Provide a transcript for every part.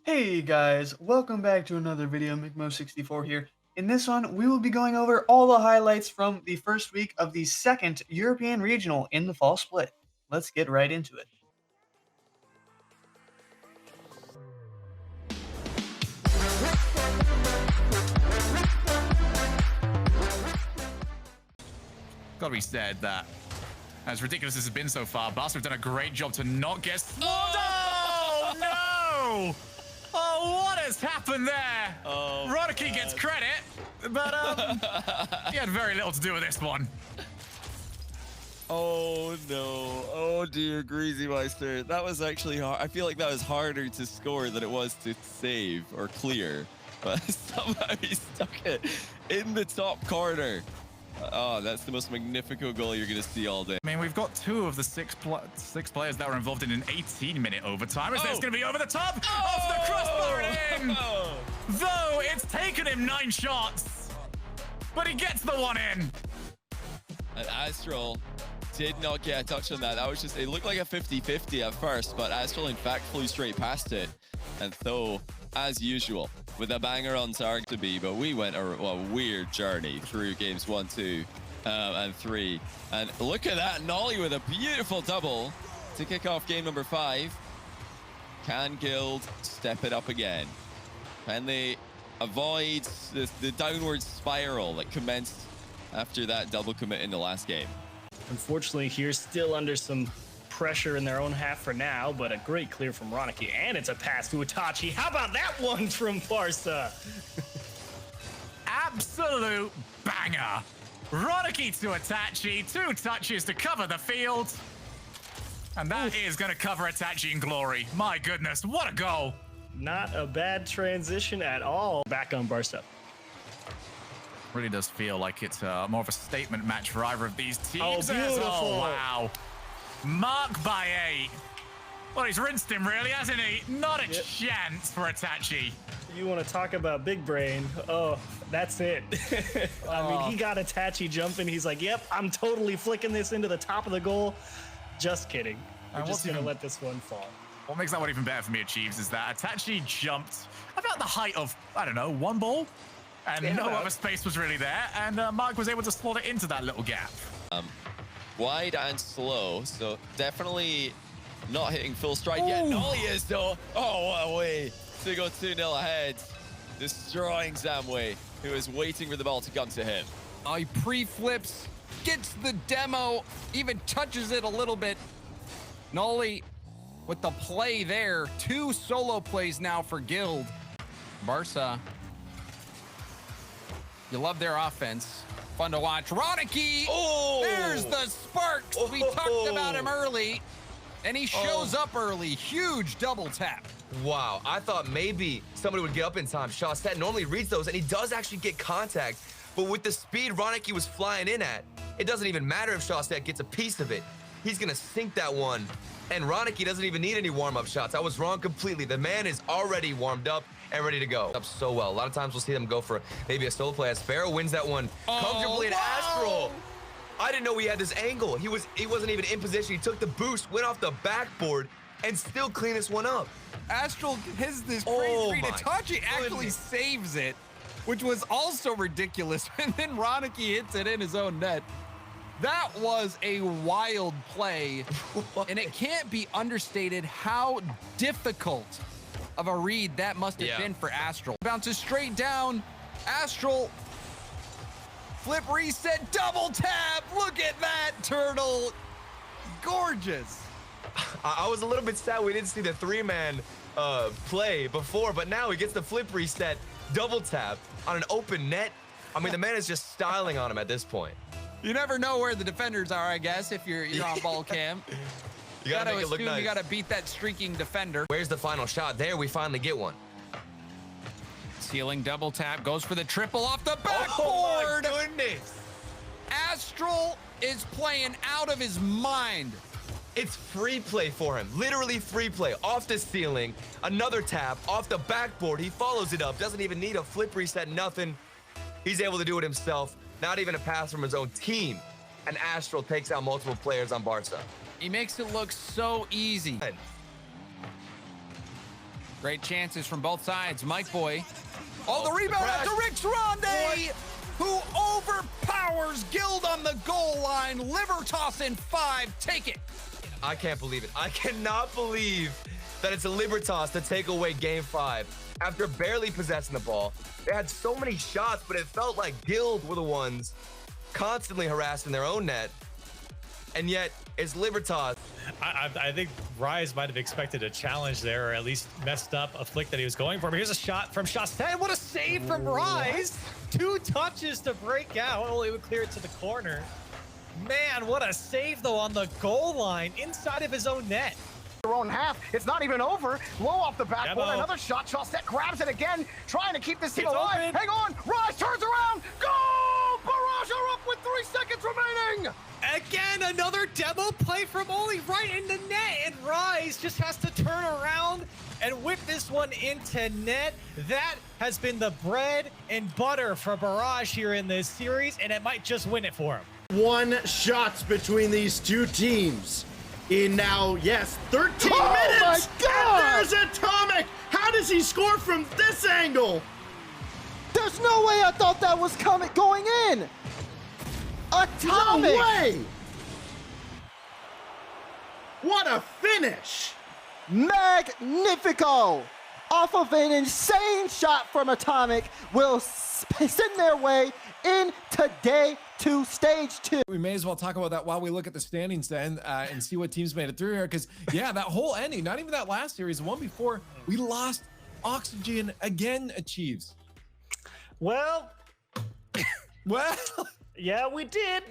Hey guys, welcome back to another video. McMo64 here. In this one, we will be going over all the highlights from the first week of the second European Regional in the fall split. Let's get right into it. Gotta be said that, as ridiculous as it's been so far, Barca have done a great job to not get... Oh, no! Oh, what has happened there? Oh, Rodiki gets credit, but he had very little to do with this one. oh no. Oh dear, Greasy Meister. That was actually hard. I feel like that was harder to score than it was to save or clear. But somehow he stuck it in the top corner. Oh, that's the most Magnifico goal you're going to see all day. I mean, we've got two of the six players that were involved in an 18-minute overtime. Is this going to be over the top? Off the crossbar and in! Though it's taken him 9 shots, but he gets the one in. And Astral did not get a touch on that. That was just, it looked like a 50-50 at first, but Astral in fact flew straight past it. And Tho, as usual, with a banger on target to be, but we went a weird journey through games 1, 2, and 3. And look at that, Nolly with a beautiful double to kick off game number 5. Can Guild step it up again? Can they avoid the downward spiral that commenced after that double commit in the last game? Unfortunately, here still under some pressure in their own half for now, but a great clear from Rodiki, and it's a pass to Itachi. How about that one from Barca? Absolute banger. Rodiki to Itachi, 2 touches to cover the field. And that is going to cover Itachi in glory. My goodness, what a goal. Not a bad transition at all. Back on Barca. Really does feel like it's more of a statement match for either of these teams. Oh, beautiful. Oh, wow. Mark by 8. Well, he's rinsed him, really, hasn't he? Not a chance for Itachi. You want to talk about big brain? Oh, that's it. I mean, he got Itachi jumping. He's like, yep, I'm totally flicking this into the top of the goal. Just kidding. We're just going to let this one fall. What makes that one even better for me, Achieves, is that Itachi jumped about the height of, I don't know, 1 ball. And no other space was really there. And Mark was able to slot it into that little gap. Wide and slow, so definitely not hitting full stride yet. Nolly is though. Oh, what a way to go 2-0 ahead. Destroying Zamway, who is waiting for the ball to come to him. He pre-flips, gets the demo, even touches it a little bit. Nolly with the play there. 2 solo plays now for Guild. Barca, you love their offense. Fun to watch. Rodiki, there's the sparks. We talked about him early, and he shows up early. Huge double tap. Wow, I thought maybe somebody would get up in time. Shawstat normally reads those, and he does actually get contact. But with the speed Rodiki was flying in at, it doesn't even matter if Shawstat gets a piece of it. He's going to sink that one. And Rodiki doesn't even need any warm-up shots. I was wrong completely. The man is already warmed up and ready to go. Up so well. A lot of times we'll see them go for maybe a solo play. As Sparrow wins that one comfortably. And Astral, I didn't know he had this angle. He wasn't even in position. He took the boost, went off the backboard, and still cleaned this one up. Astral has this crazy read. Itachi actually saves it, which was also ridiculous. And then Rodiki hits it in his own net. That was a wild play, and it can't be understated how difficult of a read that must have been for Astral. Bounces straight down. Astral, flip reset, double tap. Look at that turtle. Gorgeous. I was a little bit sad we didn't see the 3-man play before, but now he gets the flip reset, double tap on an open net. I mean, the man is just styling on him at this point. You never know where the defenders are, I guess, if you're on ball cam. You gotta make it look nice. You gotta beat that streaking defender. Where's the final shot? There, we finally get one. Ceiling double tap, goes for the triple off the backboard. Oh my goodness. Astral is playing out of his mind. It's free play for him. Literally free play. Off the ceiling, another tap, off the backboard. He follows it up. Doesn't even need a flip reset, nothing. He's able to do it himself. Not even a pass from his own team. And Astral takes out multiple players on Barca. He makes it look so easy. Great chances from both sides. Mike Boy. Oh, the rebound after Rich Ronde, who overpowers Guild on the goal line. Liver toss in 5. Take it. I can't believe it. I cannot believe that it's a Libertas to take away game 5. After barely possessing the ball, they had so many shots, but it felt like Guild were the ones constantly harassing their own net. And yet, it's Libertas. I think Rise might have expected a challenge there, or at least messed up a flick that he was going for. But here's a shot from Chastain. What a save from Rise. 2 touches to break out. Only would clear it to the corner. Man, what a save, though, on the goal line inside of his own net. Their own half. It's not even over. Low off the backboard. Another shot. Chastain grabs it again, trying to keep this team alive. Open. Hang on. Rise turns around. Goal! Barrage are up with 3 seconds remaining. Again, another demo play from Oli right in the net, and Rise just has to turn around and whip this one into net. That has been the bread and butter for Barrage here in this series, and it might just win it for him. 1 shots between these 2 teams in now, yes, 13 minutes. My God! And there's Atomic. How does he score from this angle? There's no way I thought that was going in. Atomic. No way. What a finish. Magnifico. Off of an insane shot from Atomic will send their way into day 2, stage 2. We may as well talk about that while we look at the standings then and see what teams made it through here. Because, yeah, that whole ending, not even that last series, the one before, we lost Oxygen again, Achieves. Well, yeah, we did.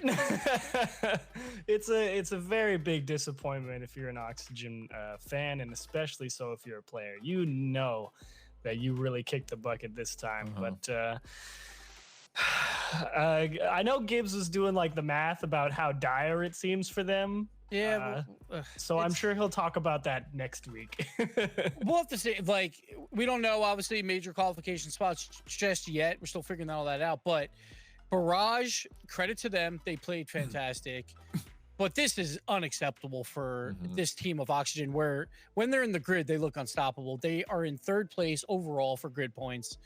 It's a very big disappointment if you're an Oxygen fan, and especially so if you're a player. You know that you really kicked the bucket this time, but I know Gibbs was doing like the math about how dire it seems for them. Yeah, so I'm sure he'll talk about that next week. We'll have to see. Like, we don't know, obviously, major qualification spots just yet. We're still figuring all that out. But Barrage, credit to them. They played fantastic. But this is unacceptable for this team of Oxygen, where when they're in the grid, they look unstoppable. They are in 3rd place overall for grid points.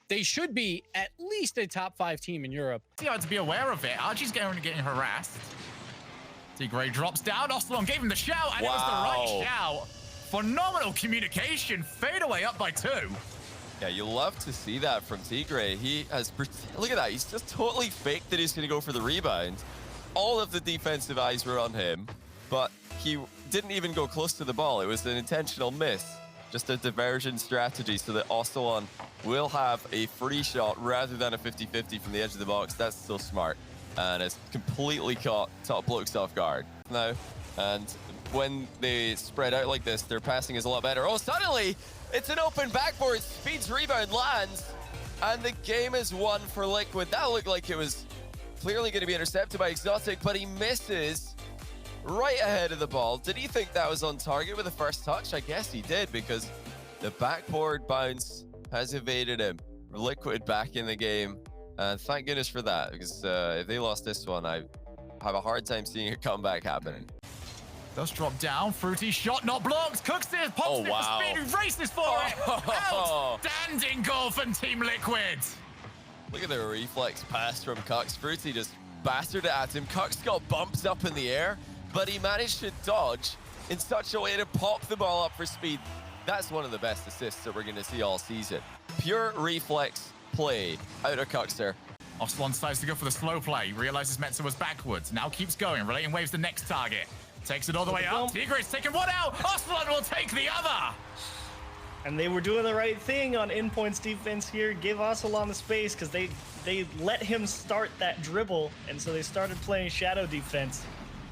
They should be at least a top 5 team in Europe. You have to be aware of it. Archie's getting harassed. Tigray drops down. Ocelon gave him the shout, and it was the right shout. Phenomenal communication. Fadeaway up by 2. Yeah, you love to see that from Tigray. He has, look at that. He's just totally faked that he's going to go for the rebound. All of the defensive eyes were on him, but he didn't even go close to the ball. It was an intentional miss. Just a diversion strategy so that Ocelon will have a free shot rather than a 50-50 from the edge of the box. That's so smart. And it's completely caught top blokes off guard now. And when they spread out like this, their passing is a lot better. Oh, suddenly it's an open backboard. Speed's rebound lands, and the game is won for Liquid. That looked like it was clearly going to be intercepted by Exotic, but he misses right ahead of the ball. Did he think that was on target with the first touch? I guess he did, because the backboard bounce has evaded him. Liquid back in the game, and thank goodness for that, because if they lost this one, I have a hard time seeing a comeback happening. Does drop down. Fruity shot not blocked. Cooks it. Pops it for Speed, who races for it. Outstanding goal from Team Liquid. Look at the reflex pass from Cux. Fruity just bastard it at him. Cux got bumped up in the air, but he managed to dodge in such a way to pop the ball up for Speed. That's one of the best assists that we're going to see all season. Pure reflex play out of Cuxer. Ocelon decides to go for the slow play. Realizes Metzer was backwards. Now keeps going. Relating waves the next target. Takes it all the way up. Tigray's taking one out. Ocelon will take the other. And they were doing the right thing on endpoints defense here. Give Ocelon the space, because they let him start that dribble. And so they started playing shadow defense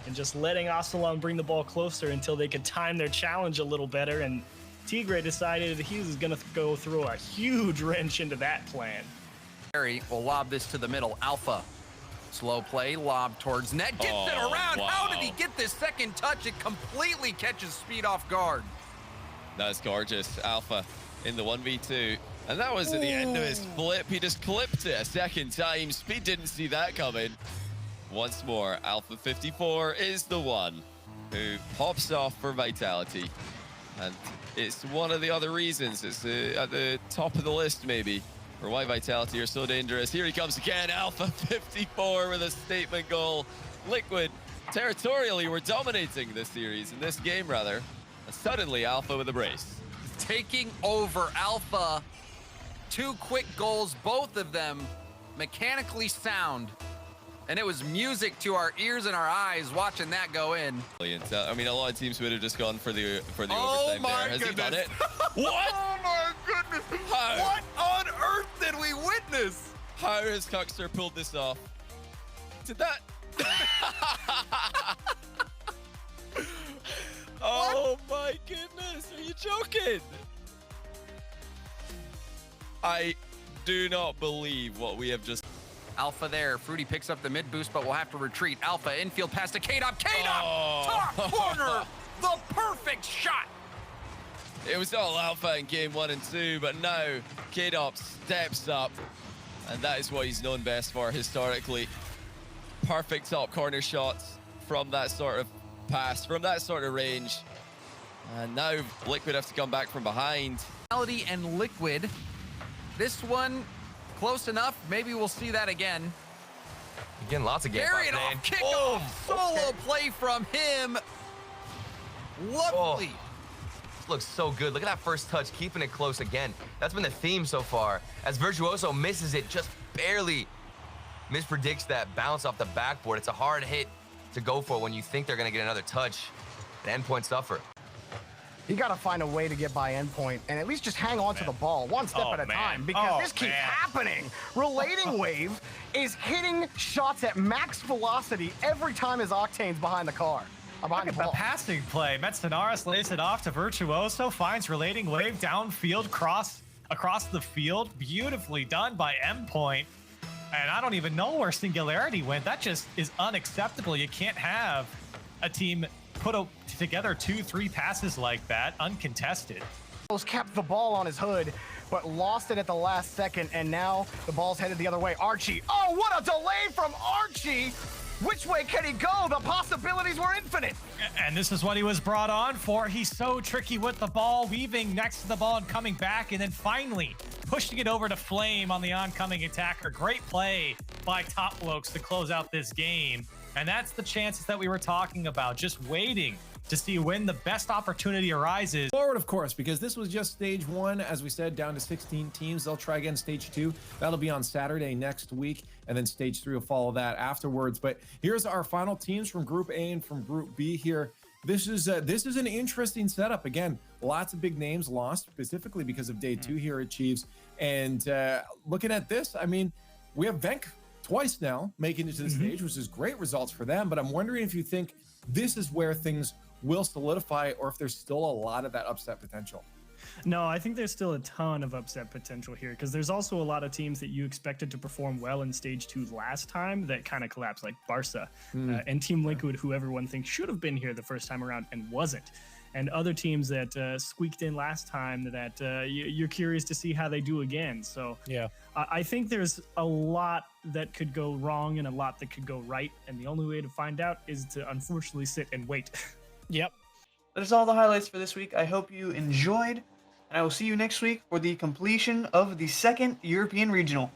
and just letting Ocelon bring the ball closer until they could time their challenge a little better. And Tigray decided he was going to go throw a huge wrench into that plan. Harry will lob this to the middle. Alpha. Slow play, lob towards net. Gets it around. Wow. How did he get this second touch? It completely catches Speed off guard. That's gorgeous. Alpha in the 1v2. And that was at the end of his flip. He just clipped it a second time. Speed didn't see that coming. Once more, Alpha 54 is the one who pops off for Vitality. And it's one of the other reasons. It's at the top of the list, maybe, for why Vitality are so dangerous. Here he comes again, Alpha 54 with a statement goal. Liquid, territorially, were dominating this series, in this game, rather. And suddenly, Alpha with a brace. Taking over Alpha. 2 quick goals, both of them mechanically sound. And it was music to our ears and our eyes watching that go in. Brilliant. I mean, a lot of teams would have just gone for the Oh overtime my there. Has he done goodness. it? What? Oh my goodness. How? What on earth did we witness? How has Cuckster pulled this off? Did that? Oh my goodness, are you joking? I do not believe what we have just... Alpha there. Fruity picks up the mid boost, but will have to retreat. Alpha infield pass to K-Dop. K-Dop! Oh. Top corner! The perfect shot! It was all Alpha in game 1 and 2, but now K-Dop steps up, and that is what he's known best for historically. Perfect top corner shots from that sort of pass, from that sort of range. And now Liquid have to come back from behind. Vitality and Liquid. This one, close enough. Maybe we'll see that again. Again, lots of game. Carry it off, kickoff, solo play from him. Lovely. This looks so good. Look at that first touch, keeping it close again. That's been the theme so far. As Virtuoso misses it, just barely mispredicts that bounce off the backboard. It's a hard hit to go for when you think they're gonna get another touch. And Endpoint suffer. You got to find a way to get by Endpoint and at least just hang on to the ball one step at a time, because this keeps happening. Relating Wave is hitting shots at max velocity every time his Octane's behind the car. Look at the passing play. Metzenaris lays it off to Virtuoso, finds Relating Wave downfield, across the field. Beautifully done by Endpoint. And I don't even know where Singularity went. That just is unacceptable. You can't have a team put together 2-3 passes like that, uncontested. Kept the ball on his hood, but lost it at the last second, and now the ball's headed the other way. Archie, oh, what a delay from Archie! Which way can he go? The possibilities were infinite. And this is what he was brought on for. He's so tricky with the ball, weaving next to the ball and coming back, and then finally pushing it over to Flame on the oncoming attacker. Great play by Top Blokes to close out this game. And that's the chances that we were talking about, just waiting to see when the best opportunity arises. Forward, of course, because this was just stage 1, as we said, down to 16 teams. They'll try again stage 2. That'll be on Saturday next week, and then stage 3 will follow that afterwards. But here's our final teams from Group A and from Group B here. This is an interesting setup. Again, lots of big names lost, specifically because of day 2 here at Chiefs. And looking at this, I mean, we have Venk twice now making it to the stage, which is great results for them. But I'm wondering if you think this is where things will solidify, or if there's still a lot of that upset potential. No, I think there's still a ton of upset potential here, because there's also a lot of teams that you expected to perform well in stage 2 last time that kind of collapsed, like Barca and Team Liquid, who everyone thinks should have been here the first time around and wasn't. And other teams that squeaked in last time that you're curious to see how they do again. So yeah, I think there's a lot that could go wrong and a lot that could go right. And the only way to find out is to unfortunately sit and wait. Yep. That is all the highlights for this week. I hope you enjoyed, and I will see you next week for the completion of the second European Regional.